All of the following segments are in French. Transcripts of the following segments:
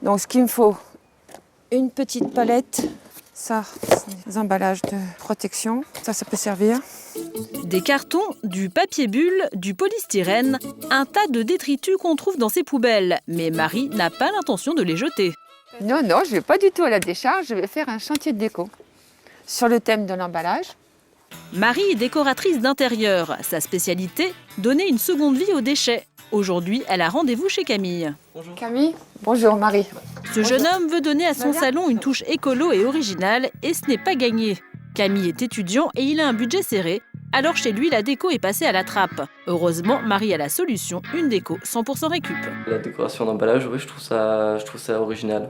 Donc ce qu'il me faut, une petite palette. Ça, c'est des emballages de protection. Ça peut servir. Des cartons, du papier bulle, du polystyrène, un tas de détritus qu'on trouve dans ces poubelles. Mais Marie n'a pas l'intention de les jeter. Non, je ne vais pas du tout à la décharge. Je vais faire un chantier de déco sur le thème de l'emballage. Marie est décoratrice d'intérieur. Sa spécialité, donner une seconde vie aux déchets. Aujourd'hui, elle a rendez-vous chez Camille. Bonjour. Camille. Bonjour Marie. Ce jeune homme veut donner à son salon une touche écolo et originale, et ce n'est pas gagné. Camille est étudiant et il a un budget serré. Alors chez lui, la déco est passée à la trappe. Heureusement, Marie a la solution, une déco 100% récup. La décoration d'emballage, oui, je trouve ça original.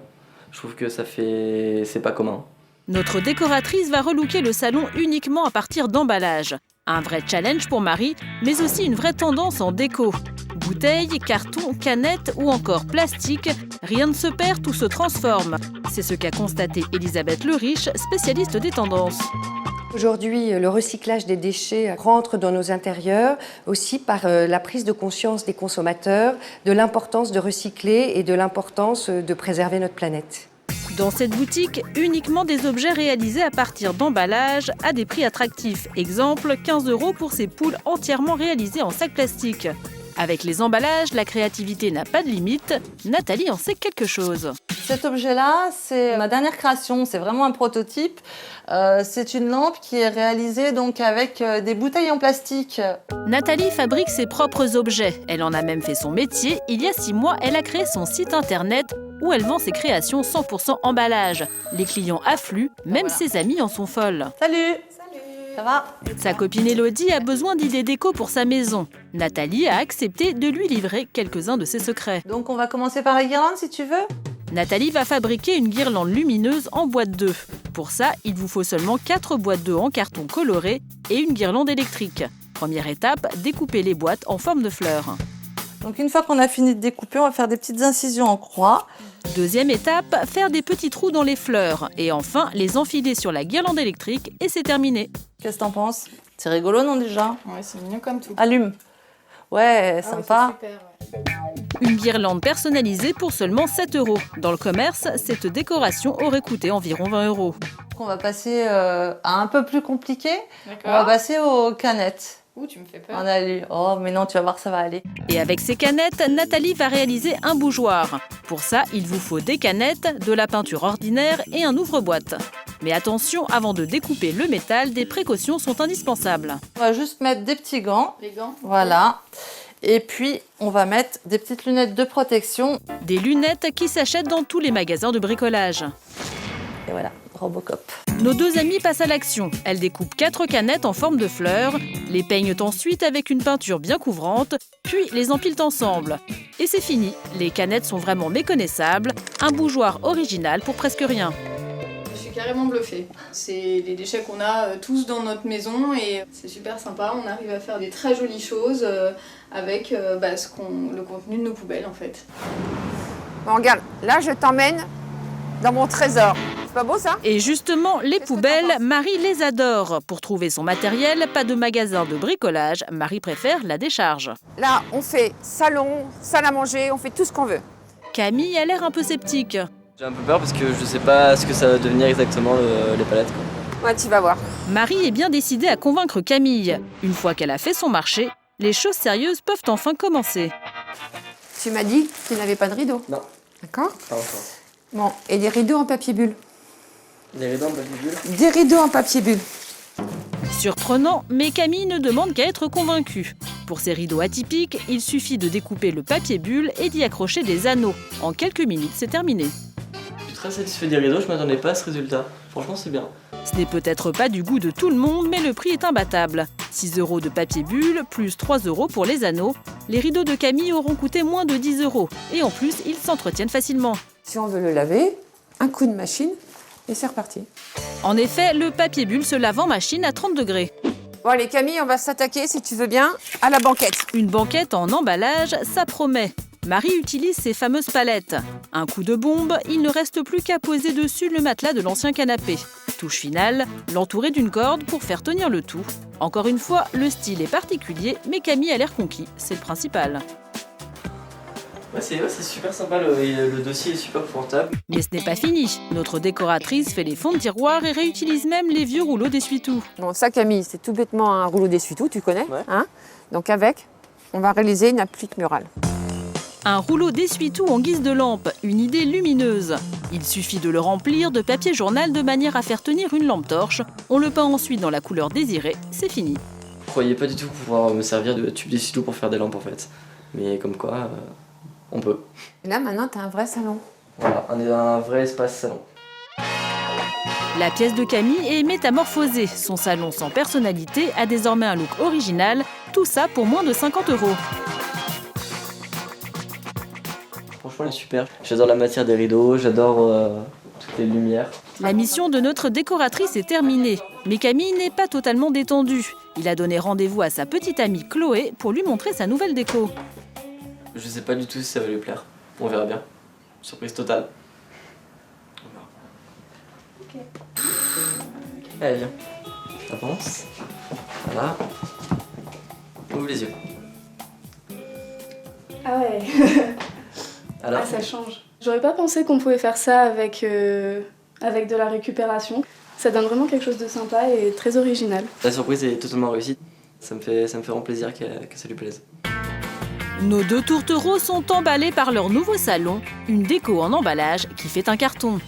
Je trouve que c'est pas commun. Notre décoratrice va relooker le salon uniquement à partir d'emballage. Un vrai challenge pour Marie, mais aussi une vraie tendance en déco. Bouteilles, cartons, canettes ou encore plastique, rien ne se perd, tout se transforme. C'est ce qu'a constaté Elisabeth Leriche, spécialiste des tendances. Aujourd'hui, le recyclage des déchets rentre dans nos intérieurs aussi par la prise de conscience des consommateurs de l'importance de recycler et de l'importance de préserver notre planète. Dans cette boutique, uniquement des objets réalisés à partir d'emballages à des prix attractifs. Exemple, 15 € pour ces poules entièrement réalisées en sac plastique. Avec les emballages, la créativité n'a pas de limite. Nathalie en sait quelque chose. Cet objet-là, c'est ma dernière création. C'est vraiment un prototype. C'est une lampe qui est réalisée donc avec des bouteilles en plastique. Nathalie fabrique ses propres objets. Elle en a même fait son métier. Il y a 6 mois, elle a créé son site internet où elle vend ses créations 100% emballage. Les clients affluent, même ses amis en sont folles. Salut! Ça va? Sa copine Élodie a besoin d'idées déco pour sa maison. Nathalie a accepté de lui livrer quelques-uns de ses secrets. Donc on va commencer par la guirlande si tu veux. Nathalie va fabriquer une guirlande lumineuse en boîte d'œufs. Pour ça, il vous faut seulement 4 boîtes d'œufs en carton coloré et une guirlande électrique. Première étape, découper les boîtes en forme de fleurs. Donc une fois qu'on a fini de découper, on va faire des petites incisions en croix. Deuxième étape, faire des petits trous dans les fleurs. Et enfin, les enfiler sur la guirlande électrique et c'est terminé. Qu'est-ce que t'en penses? C'est rigolo, non, déjà? Ouais, c'est mignon comme tout. Allume. Ouais, sympa. Ouais, super, ouais. Une guirlande personnalisée pour seulement 7 €. Dans le commerce, cette décoration aurait coûté environ 20 €. On va passer à un peu plus compliqué. D'accord. On va passer aux canettes. Ouh, tu me fais peur. On a lu. Oh, mais non, tu vas voir, ça va aller. Et avec ces canettes, Nathalie va réaliser un bougeoir. Pour ça, il vous faut des canettes, de la peinture ordinaire et un ouvre-boîte. Mais attention, avant de découper le métal, des précautions sont indispensables. On va juste mettre des petits gants. Les gants. Voilà. Et puis, on va mettre des petites lunettes de protection. Des lunettes qui s'achètent dans tous les magasins de bricolage. Et voilà, Robocop. Nos 2 amies passent à l'action. Elles découpent 4 canettes en forme de fleurs, les peignent ensuite avec une peinture bien couvrante, puis les empilent ensemble. Et c'est fini. Les canettes sont vraiment méconnaissables. Un bougeoir original pour presque rien. Je suis carrément bluffée. C'est les déchets qu'on a tous dans notre maison et c'est super sympa. On arrive à faire des très jolies choses avec le contenu de nos poubelles en fait. Bon, regarde, là je t'emmène dans mon trésor. C'est pas beau ça? Et justement, les Qu'est-ce que poubelles, t'en penses? Marie les adore. Pour trouver son matériel, pas de magasin de bricolage. Marie préfère la décharge. Là, on fait salon, salle à manger, on fait tout ce qu'on veut. Camille a l'air un peu sceptique. J'ai un peu peur parce que je sais pas ce que ça va devenir exactement les palettes, quoi. Ouais, tu vas voir. Marie est bien décidée à convaincre Camille. Une fois qu'elle a fait son marché, les choses sérieuses peuvent enfin commencer. Tu m'as dit que tu n'avais pas de rideau. Non, D'accord? pas encore. Bon, et des rideaux en papier bulle. Les rideaux en papier bulle. Des rideaux en papier bulle. Surprenant, mais Camille ne demande qu'à être convaincue. Pour ces rideaux atypiques, il suffit de découper le papier bulle et d'y accrocher des anneaux. En quelques minutes, c'est terminé. Je suis très satisfait des rideaux, je m'attendais pas à ce résultat. Franchement, c'est bien. Ce n'est peut-être pas du goût de tout le monde, mais le prix est imbattable. 6 € de papier bulle, plus 3 € pour les anneaux. Les rideaux de Camille auront coûté moins de 10 €. Et en plus, ils s'entretiennent facilement. Si on veut le laver, un coup de machine et c'est reparti. En effet, le papier bulle se lave en machine à 30 degrés. Bon allez Camille, on va s'attaquer, si tu veux bien, à la banquette. Une banquette en emballage, ça promet. Marie utilise ses fameuses palettes. Un coup de bombe, il ne reste plus qu'à poser dessus le matelas de l'ancien canapé. Touche finale, l'entourer d'une corde pour faire tenir le tout. Encore une fois, le style est particulier, mais Camille a l'air conquis, c'est le principal. Ouais, c'est super sympa, le dossier est super confortable. Mais ce n'est pas fini. Notre décoratrice fait les fonds de tiroir et réutilise même les vieux rouleaux d'essuie-tout. Bon, ça Camille, c'est tout bêtement un rouleau d'essuie-tout, tu connais, Ouais. hein? Donc avec, on va réaliser une applique murale. Un rouleau d'essuie-tout en guise de lampe, une idée lumineuse. Il suffit de le remplir de papier journal de manière à faire tenir une lampe torche. On le peint ensuite dans la couleur désirée, c'est fini. Je croyais pas du tout pouvoir me servir de tube d'essuie-tout pour faire des lampes en fait. Mais comme quoi, on peut. Et là maintenant, tu as un vrai salon. Voilà, un vrai espace salon. La pièce de Camille est métamorphosée. Son salon sans personnalité a désormais un look original. Tout ça pour moins de 50 €. Franchement, elle est super. J'adore la matière des rideaux, j'adore toutes les lumières. La mission de notre décoratrice est terminée. Mais Camille n'est pas totalement détendu. Il a donné rendez-vous à sa petite amie Chloé pour lui montrer sa nouvelle déco. Je sais pas du tout si ça va lui plaire. On verra bien. Surprise totale. On verra. Ok. Allez, viens. Avance. Voilà. Ouvre les yeux. Ah ouais, Alors, ça change. J'aurais pas pensé qu'on pouvait faire ça avec de la récupération. Ça donne vraiment quelque chose de sympa et très original. la surprise est totalement réussie. Ça me fait vraiment plaisir que ça lui plaise. Nos deux tourtereaux sont emballés par leur nouveau salon, une déco en emballage qui fait un carton.